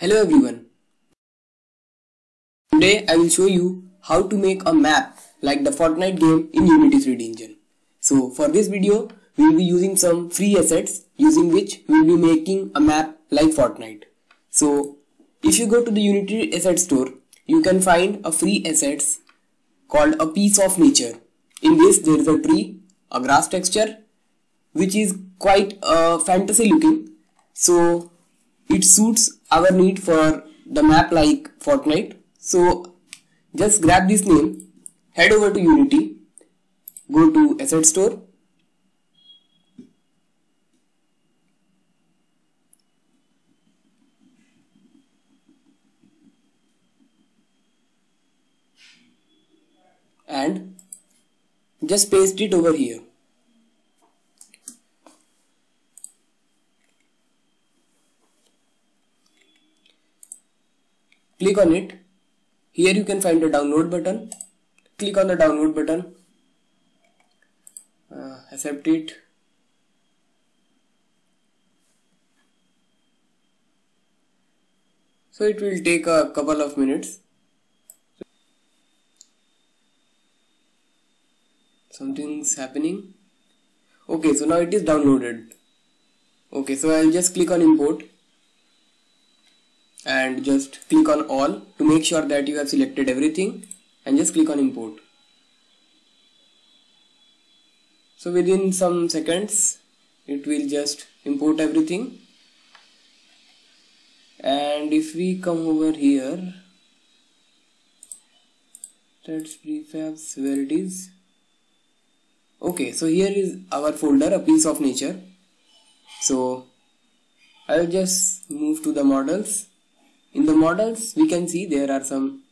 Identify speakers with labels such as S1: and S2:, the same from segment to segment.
S1: Hello everyone. Today I will show you how to make a map like the Fortnite game in Unity 3D engine. So for this video we will be using some free assets using which we will be making a map like Fortnite. So if you go to the Unity asset store, you can find a free assets called a piece of nature. In this there is a tree, a grass texture which is quite fantasy looking. So it suits our need for the map like Fortnite. So just grab this name, head over to Unity, go to Asset Store, and just paste it over here. Click on it. Here you can find the download button. Click on the download button. Accept it. So it will take a couple of minutes. Something's happening. Okay, so now it is downloaded. Okay, so I'll just click on import and just click on all to make sure that you have selected everything, and just click on import. So within some seconds it will just import everything. And if we come over here, that's prefabs, where it is. Okay, so here is our folder, a piece of nature. So I'll just move to the models. In the models we can see there are some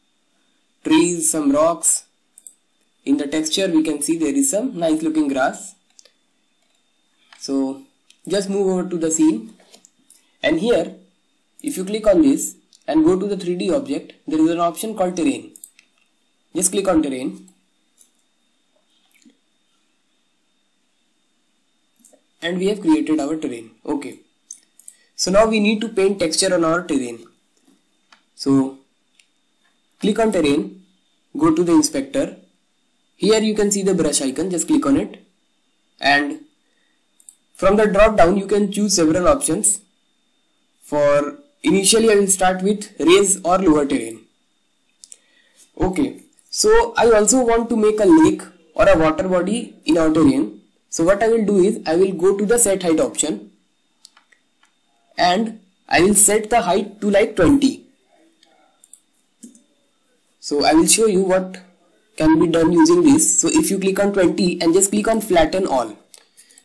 S1: trees, some rocks. In the texture we can see there is some nice looking grass. So just move over to the scene, and here if you click on this and go to the 3D object, there is an option called terrain. Just click on terrain, and we have created our terrain. Okay, so now we need to paint texture on our terrain. So click on terrain, go to the inspector. Here you can see the brush icon, just click on it, and from the drop down you can choose several options. For initially I will start with raise or lower terrain. Okay, so I also want to make a lake or a water body in our terrain. So what I will do is I will go to the set height option and I will set the height to like 20. So I will show you what can be done using this. So if you click on 20 and just click on flatten all,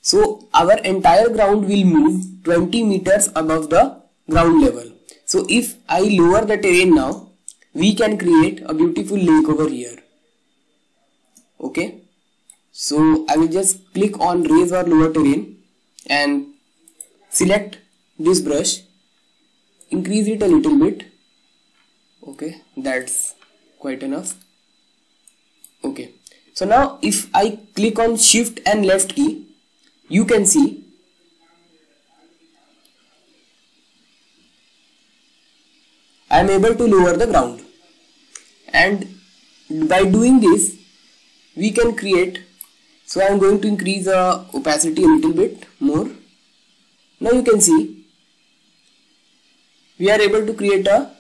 S1: so our entire ground will move 20 meters above the ground level. So if I lower the terrain now, we can create a beautiful lake over here. Okay, so I will just click on raise or lower terrain and select this brush, increase it a little bit. Okay, that's quite enough. Okay, so now if I click on shift and left key, you can see I am able to lower the ground, and by doing this we can create. So I am going to increase the opacity a little bit more. Now you can see we are able to create a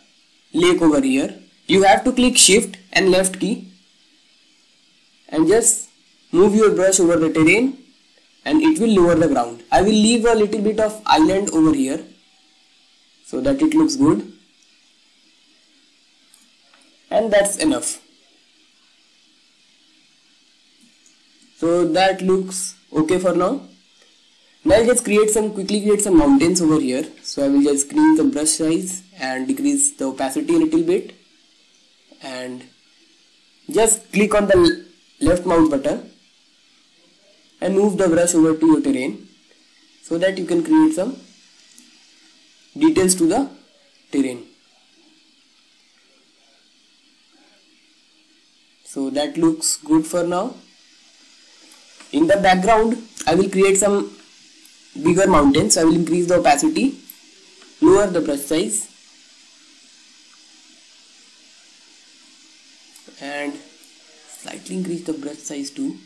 S1: lake over here. You have to click shift and left key and just move your brush over the terrain, and it will lower the ground. I will leave a little bit of island over here so that it looks good, and that's enough. So that looks okay for now. Now I'll just quickly create some mountains over here. So I will just increase the brush size and decrease the opacity a little bit, and just click on the left mouse button and move the brush over to your terrain so that you can create some details to the terrain. So that looks good for now. In the background I will create some bigger mountains. I will increase the opacity, lower the brush size, and slightly increase the brush size too.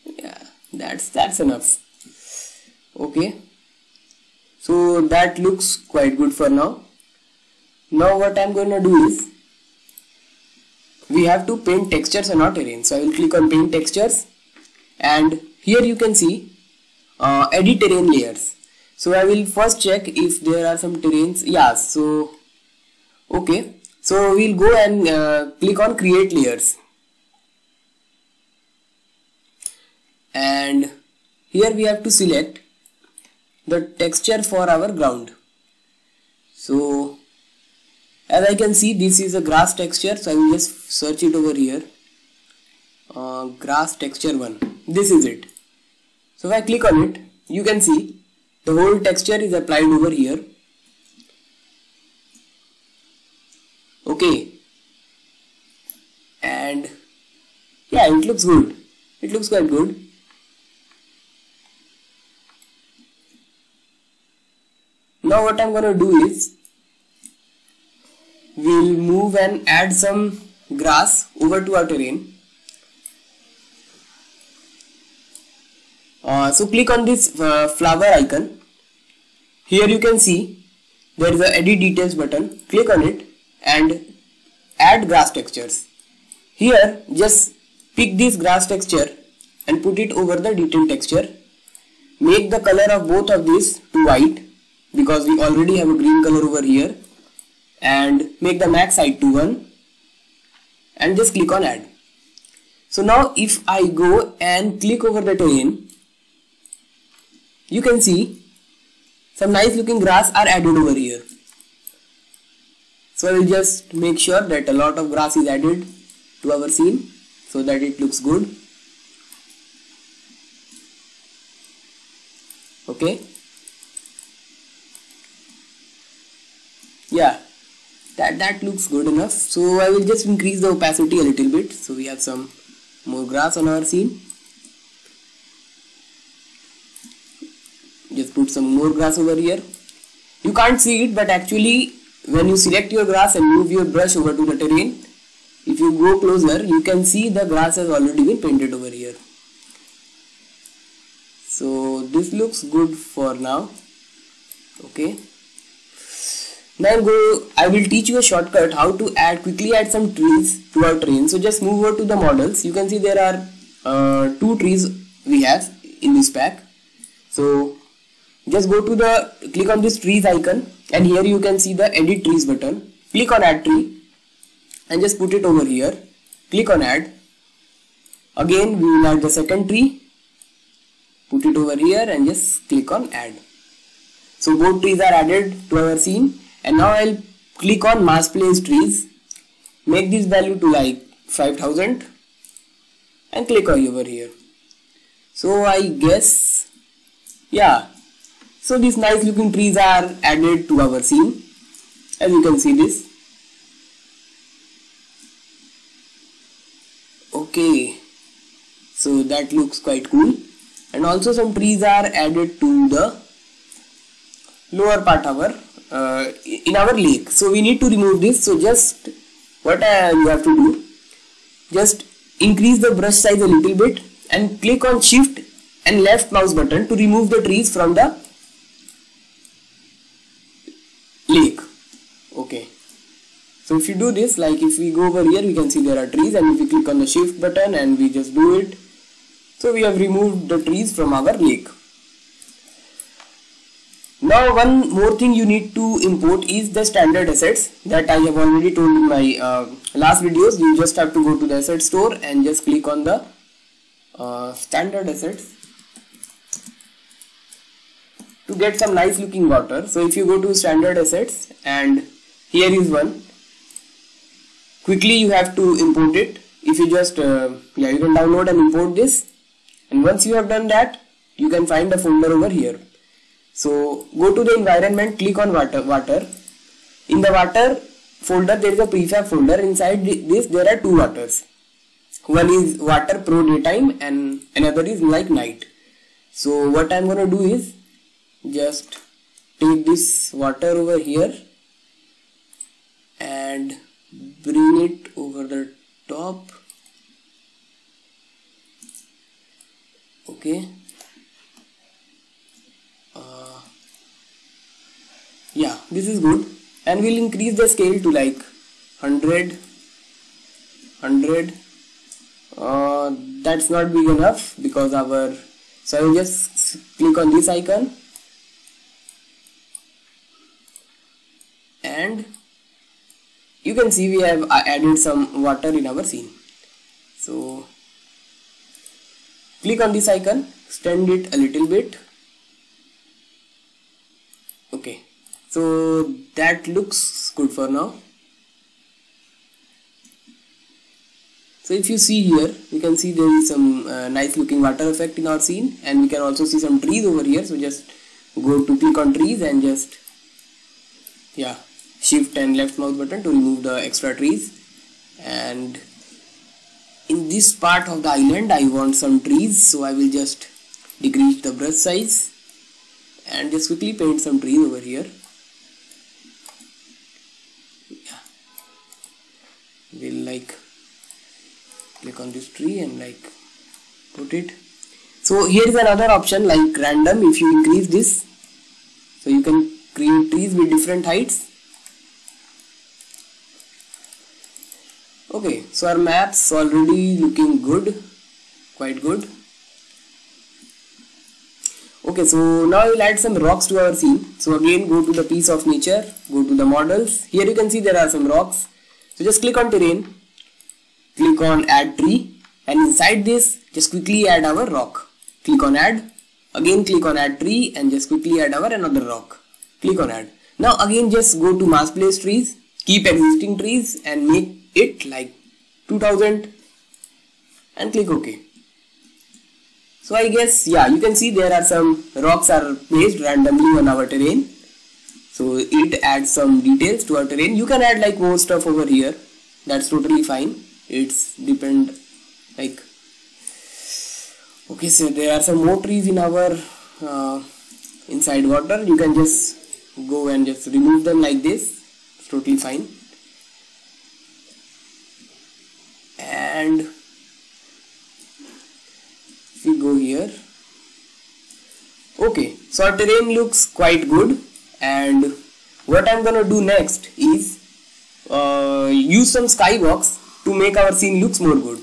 S1: Yeah, that's enough. Okay, so that looks quite good for now. Now what I'm going to do is, we have to paint textures on our terrain. So I will click on paint textures, and here you can see edit terrain layers. So I will first check if there are some terrains. Yeah, so okay, so we'll go and click on create layers, and here we have to select the texture for our ground. So as I can see, this is a grass texture, so I will just search it over here. Grass texture 1. This is it. So if I click on it, you can see the whole texture is applied over here. Okay. And yeah, it looks good. It looks quite good. Now what I'm gonna do is, we'll move and add some grass over to our terrain. So click on this flower icon. Here you can see there is a edit details button. Click on it and add grass textures. Here just pick this grass texture and put it over the detail texture. Make the color of both of these to white, because we already have a green color over here, and make the max height to 1 and just click on add. So now if I go and click over the terrain, you can see some nice looking grass are added over here. So I will just make sure that a lot of grass is added to our scene so that it looks good. Okay. Yeah, that looks good enough. So I will just increase the opacity a little bit, so we have some more grass on our scene. Just put some more grass over here. You can't see it, but actually when you select your grass and move your brush over to the terrain, if you go closer, you can see the grass has already been painted over here. So this looks good for now. Okay. Now I will teach you a shortcut how to quickly add some trees to our terrain. So just move over to the models. You can see there are 2 trees we have in this pack. So just go to click on this trees icon, and here you can see the edit trees button. Click on add tree and just put it over here. Click on add. Again we will add the second tree. Put it over here and just click on add. So both trees are added to our scene. And now I'll click on mass place trees, make this value to like 5000 and click over here. So I guess, yeah, so these nice looking trees are added to our scene, as you can see this. Okay, so that looks quite cool. And also some trees are added to the lower part of our in our lake. So we need to remove this. So just what you have to do, just increase the brush size a little bit and click on shift and left mouse button to remove the trees from the lake. Okay, so if you do this, like if we go over here, we can see there are trees, and if we click on the shift button and we just do it, so we have removed the trees from our lake. Now one more thing you need to import is the standard assets that I have already told in my last videos. You just have to go to the asset store and just click on the standard assets to get some nice looking water. So if you go to standard assets, and here is one, quickly you have to import it. If you just you can download and import this, and once you have done that, you can find a folder over here. So go to the environment, click on water. In the water folder there is a prefab folder. Inside this there are 2 waters. One is water pro daytime and another is like night. So what I'm gonna do is just take this water over here and bring it over the top. Okay. Yeah, this is good, and we'll increase the scale to like 100. That's not big enough because so I will just click on this icon and you can see we have added some water in our scene. So click on this icon, extend it a little bit. Okay, so that looks good for now. So if you see here, you can see there is some nice looking water effect in our scene, and we can also see some trees over here. So just go to click on trees and just shift and left mouse button to remove the extra trees. And in this part of the island I want some trees, so I will just decrease the brush size and just quickly paint some trees over here. We'll like click on this tree and like put it. So here is another option like random. If you increase this, so you can create trees with different heights. Okay, so our maps already looking good, quite good. Okay, so now we'll add some rocks to our scene. So again, go to the piece of nature, go to the models. Here you can see there are some rocks. So just click on terrain, click on add tree, and inside this just quickly add our rock. Click on add, again click on add tree and just quickly add our another rock. Click on add. Now again just go to mask place trees, keep existing trees and make it like 2000 and click OK. So I guess you can see there are some rocks are placed randomly on our terrain. So it adds some details to our terrain. You can add like more stuff over here. That's totally fine. It's depend like okay, so there are some more trees in our inside water. You can just go and just remove them like this. It's totally fine. And if we go here, okay, so our terrain looks quite good. And what I'm gonna do next is use some skybox to make our scene looks more good.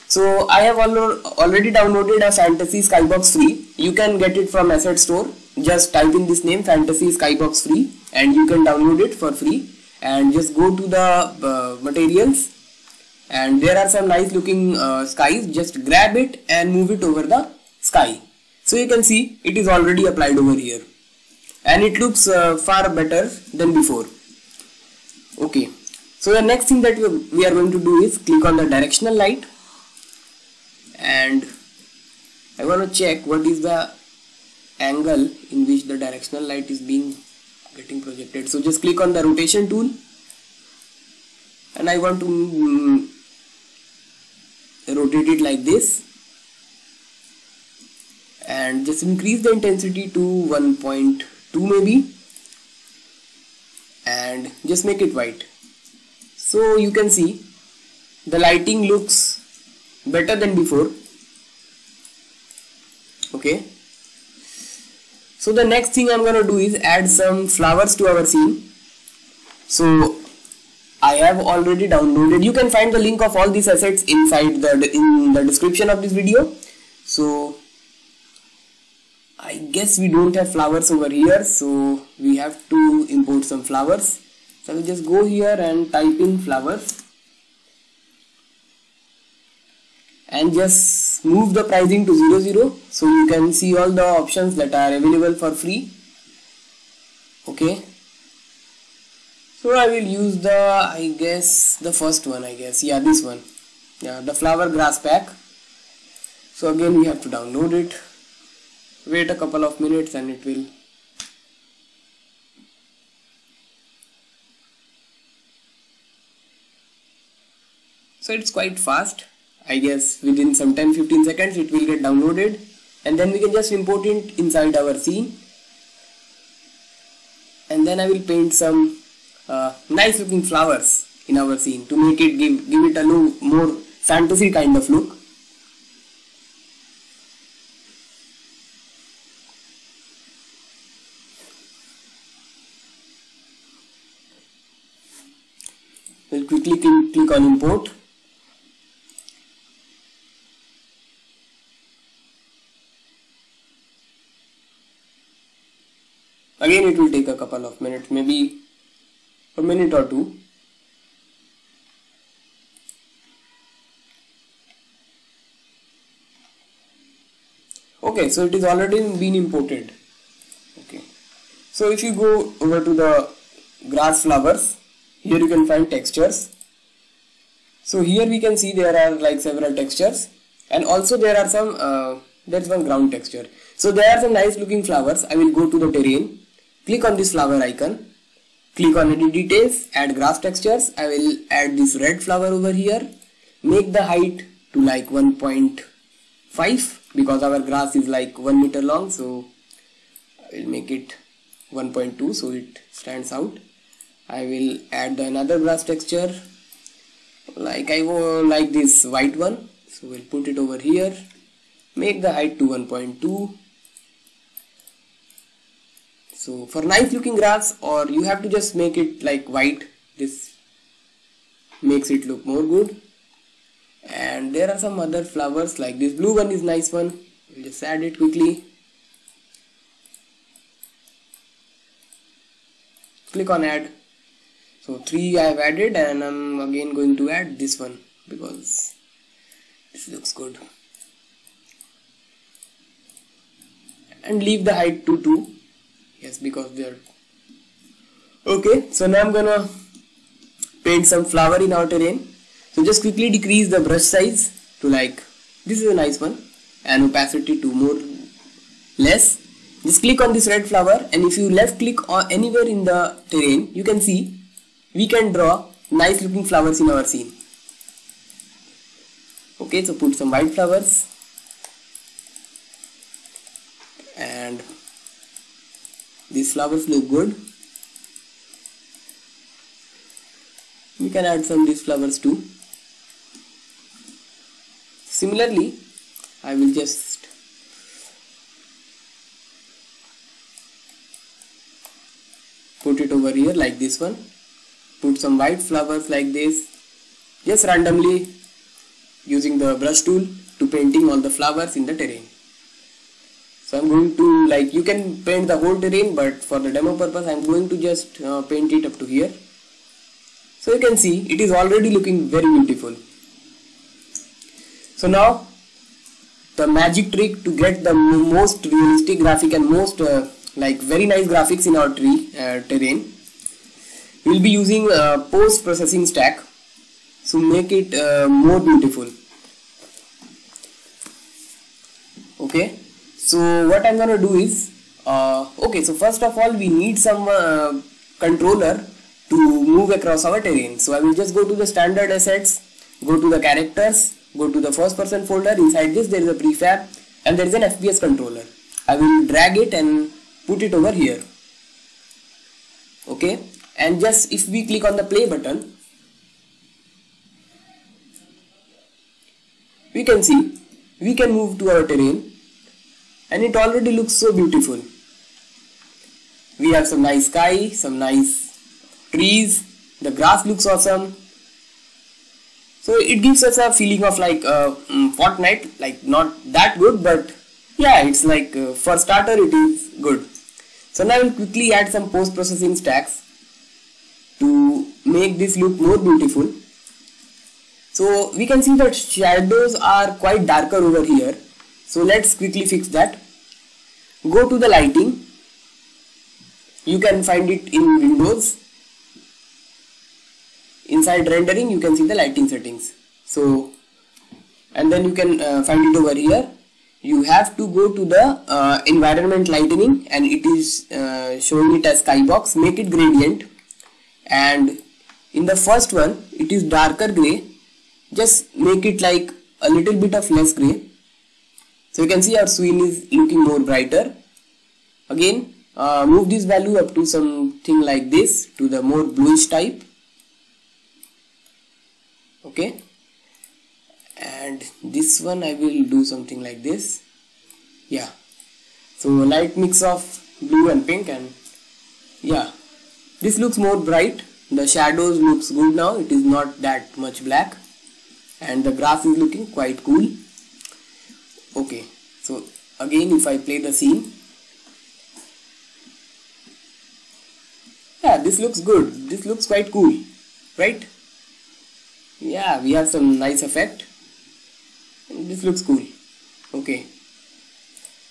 S1: So I have already downloaded a Fantasy Skybox free. You can get it from Asset Store. Just type in this name, Fantasy Skybox free, and you can download it for free. And just go to the materials, and there are some nice looking skies. Just grab it and move it over the sky. So you can see it is already applied over here, and it looks far better than before. Okay, so the next thing that we are going to do is click on the directional light, and I want to check what is the angle in which the directional light is getting projected. So just click on the rotation tool, and I want to rotate it like this, and just increase the intensity to 1.2 maybe, and just make it white. So you can see the lighting looks better than before. Okay, so the next thing I'm gonna do is add some flowers to our scene. So I have already downloaded. You can find the link of all these assets inside in the description of this video. So I guess we don't have flowers over here, so we have to import some flowers. So I will just go here and type in flowers and just move the pricing to 00, so you can see all the options that are available for free. Okay, so I will use the first one, this one, the flower grass pack. So again we have to download it. Wait a couple of minutes and it will. So it's quite fast. I guess within some 10-15 seconds it will get downloaded, and then we can just import it inside our scene. And then I will paint some nice looking flowers in our scene to make it give it a more fantasy kind of look. We'll quickly click on import. Again, it will take a couple of minutes, maybe a minute or two. Okay, so it is already been imported. Okay, so if you go over to the grass flowers, here you can find textures. So here we can see there are like several textures, and also there are some there's one ground texture. So there are some nice looking flowers. I will go to the terrain, click on this flower icon, click on edit details, add grass textures. I will add this red flower over here, make the height to like 1.5 because our grass is like 1 meter long, so I will make it 1.2 so it stands out. I will add another grass texture, like I like this white one, so we'll put it over here, make the height to 1.2. So for nice looking grass, or you have to just make it like white, this makes it look more good. And there are some other flowers, like this blue one is nice one, we'll just add it quickly. Click on add. So 3 I have added, and I'm again going to add this one because this looks good. And leave the height to 2. Yes, because they are okay. So now I'm gonna paint some flower in our terrain. So just quickly decrease the brush size to like, this is a nice one, and opacity to more less. Just click on this red flower, and if you left click on anywhere in the terrain, you can see we can draw nice looking flowers in our scene. Okay, so put some white flowers, and these flowers look good. We can add some of these flowers too. Similarly, I will just put it over here like this one. Put some white flowers like this, just randomly using the brush tool to painting all the flowers in the terrain. So I'm going to, like, you can paint the whole terrain, but for the demo purpose I'm going to just paint it up to here. So you can see it is already looking very beautiful. So now the magic trick to get the most realistic graphic and most like very nice graphics in our terrain, we'll be using post processing stack to make it more beautiful. Okay, so what I'm gonna do is okay, so first of all we need some controller to move across our terrain. So I will just go to the standard assets, go to the characters, go to the first person folder. Inside this there is a prefab and there is an FPS controller. I will drag it and put it over here. Okay, and just if we click on the play button, we can see we can move to our terrain, and it already looks so beautiful. We have some nice sky, some nice trees, the grass looks awesome. So it gives us a feeling of like Fortnite, like not that good, but yeah, it's like for starter it is good. So now we'll quickly add some post processing stacks to make this look more beautiful. So we can see that shadows are quite darker over here. So let's quickly fix that. Go to the lighting. You can find it in Windows. Inside rendering you can see the lighting settings. So, and then you can find it over here. You have to go to the environment lightening, and it is showing it as skybox. Make it gradient, and in the first one it is darker gray. Just make it like a little bit of less gray. So you can see our scene is looking more brighter. Again, move this value up to something like this, to the more bluish type. Okay, and this one I will do something like this. Yeah, so light mix of blue and pink, and yeah, this looks more bright. The shadows looks good now. It is not that much black, and the graph is looking quite cool. Okay, so again if I play the scene, yeah, this looks good. This looks quite cool, right? Yeah, we have some nice effect. This looks cool. Okay,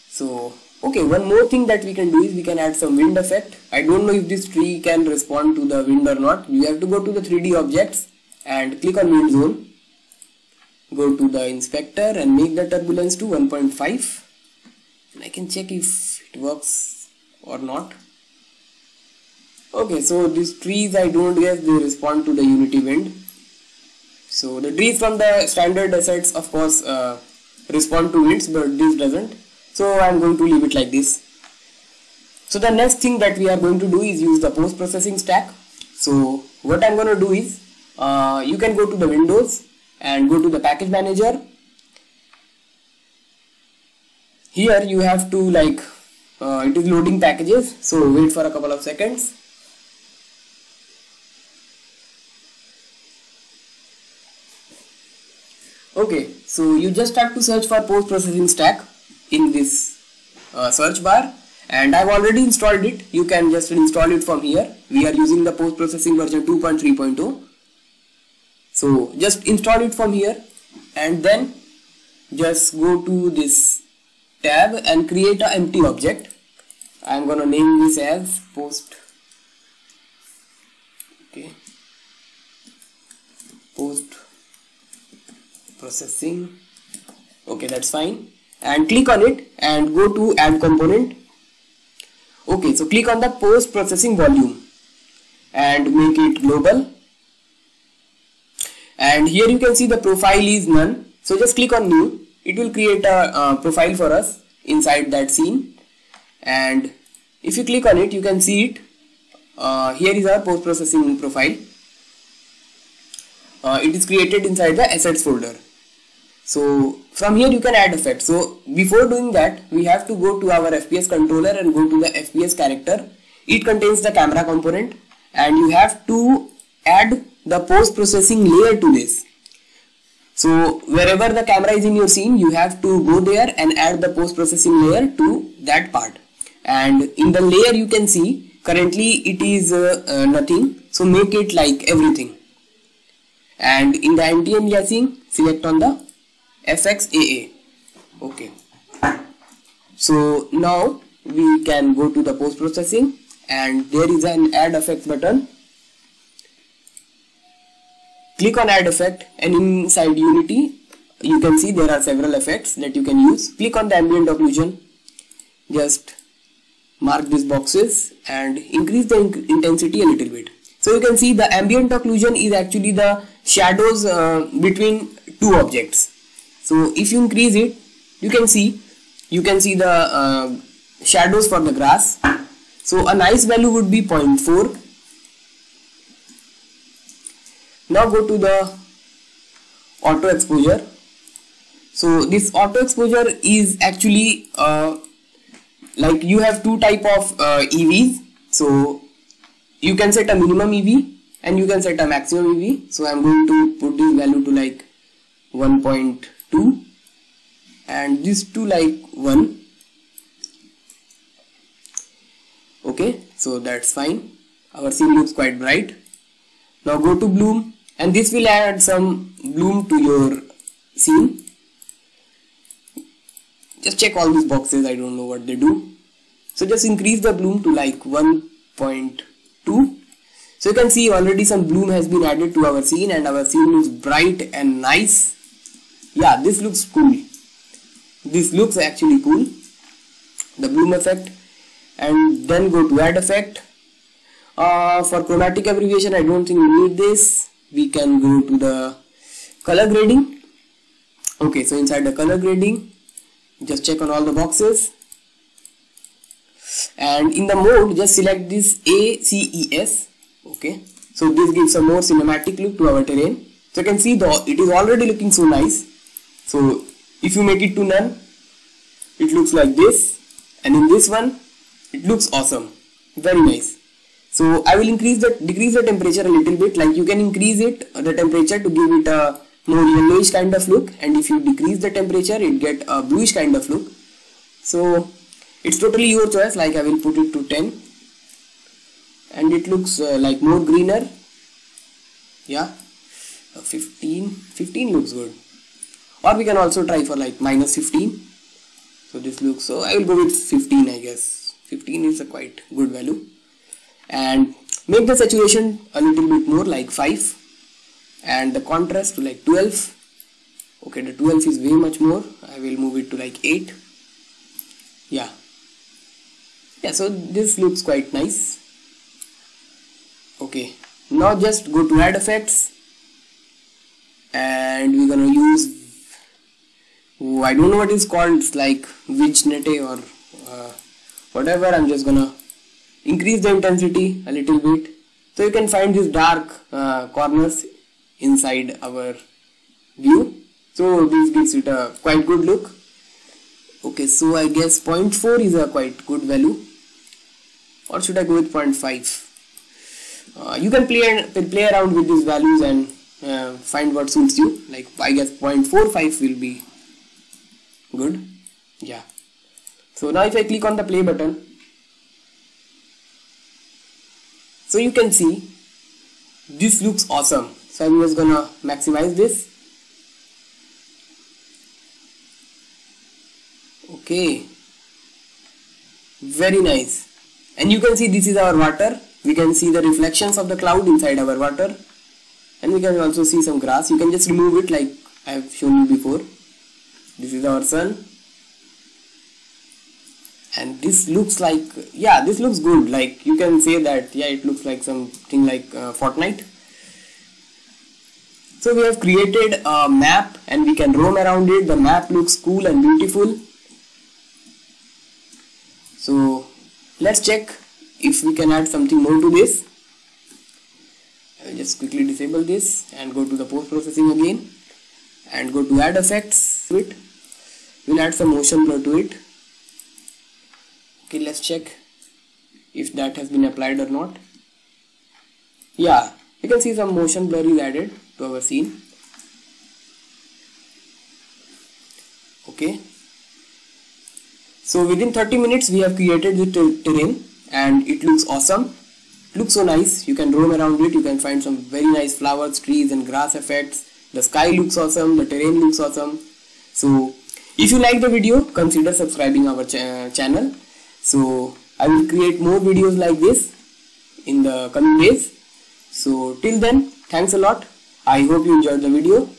S1: so okay, one more thing that we can do is we can add some wind effect. I don't know if this tree can respond to the wind or not. You have to go to the 3D objects and click on wind zone. Go to the inspector and make the turbulence to 1.5, and I can check if it works or not. Okay, so these trees, I don't guess they respond to the unity wind. So the trees from the standard assets of course respond to winds, but this doesn't. So I am going to leave it like this. So the next thing that we are going to do is use the post-processing stack. So what I am going to do is, you can go to the Windows and go to the package manager. Here you have to it is loading packages, so wait for a couple of seconds. Okay, so you just have to search for post-processing stack in this search bar, and I've already installed it. You can just install it from here. We are using the post-processing version 2.3.0. So just install it from here, and then just go to this tab and create an empty object. I'm gonna name this as post. Okay, post processing. Okay, that's fine, and click on it and go to add component. Okay, so click on the post processing volume and make it global, and here you can see the profile is none. So just click on new. It will create a profile for us inside that scene, and if you click on it, you can see it. Here is our post processing profile. It is created inside the assets folder. So from here you can add effects. So before doing that, we have to go to our FPS controller and go to the FPS character. It contains the camera component, and you have to add the post processing layer to this. So wherever the camera is in your scene, you have to go there and add the post processing layer to that part. And in the layer you can see currently it is nothing, so make it like everything. And in the anti-aliasing, select on the FXAA. Okay, so now we can go to the post processing, and there is an add effects button. Click on add effect, and inside Unity you can see there are several effects that you can use. Click on the ambient occlusion, just mark these boxes and increase the intensity a little bit. So you can see the ambient occlusion is actually the shadows between two objects. So if you increase it, you can see the shadows for the grass. So a nice value would be 0.4. Now go to the auto exposure. So this auto exposure is actually like you have two type of EVs. So you can set a minimum EV and you can set a maximum EV. So I'm going to put this value to like 1.2 and this to like 1. Okay, so that's fine. Our scene looks quite bright. Now go to bloom, and this will add some bloom to your scene. Just check all these boxes, I don't know what they do. So just increase the bloom to like 1.2. So you can see already some bloom has been added to our scene, and our scene looks bright and nice. Yeah, this looks cool. This looks actually cool, the bloom effect. And then go to add effect. For chromatic abbreviation, I don't think we need this. We can go to the color grading, Okay, so inside the color grading, just check on all the boxes, and in the mode just select this ACES. Okay, so this gives a more cinematic look to our terrain. So you can see it is already looking so nice. So if you make it to none, it looks like this, and in this one it looks awesome, very nice. So I will decrease the temperature a little bit. Like you can increase the temperature to give it a more yellowish kind of look, and if you decrease the temperature it get a bluish kind of look. So it's totally your choice. Like I will put it to 10, and it looks like more greener. Yeah, 15 looks good, or we can also try for like -15. So this looks, so I will go with 15. I guess 15 is a quite good value, and make the saturation a little bit more, like 5, and the contrast to like 12. Okay, the 12 is way much more. I will move it to like 8. Yeah, so this looks quite nice. Okay, now just go to add effects, and we're gonna use, I don't know what it's called, it's like Vignette or whatever. I'm just gonna increase the intensity a little bit, so you can find these dark corners inside our view. So this gives it a quite good look. Okay, so I guess 0.4 is a quite good value, or should I go with 0.5? You can play around with these values and find what suits you. Like I guess 0.45 will be good. Yeah. So now if I click on the play button, so you can see this looks awesome. So I'm just gonna maximize this. Okay, very nice. And you can see this is our water. We can see the reflections of the cloud inside our water, and we can also see some grass. You can just remove it like I have shown you before. This is our sun, and this looks like, yeah, this looks good. Like you can say that, yeah, it looks like something like Fortnite. So we have created a map and we can roam around it. The map looks cool and beautiful. So let's check if we can add something more to this. I will just quickly disable this and go to the post processing again and go to add effects to it. We'll add some motion blur to it. Okay, let's check if that has been applied or not. Yeah, you can see some motion blur is added to our scene. Okay, so within 30 minutes we have created the terrain and it looks awesome. It looks so nice. You can roam around it. You can find some very nice flowers, trees and grass effects. The sky looks awesome. The terrain looks awesome. So if you like the video, consider subscribing our channel. So I will create more videos like this in the coming days. So till then, thanks a lot. I hope you enjoyed the video.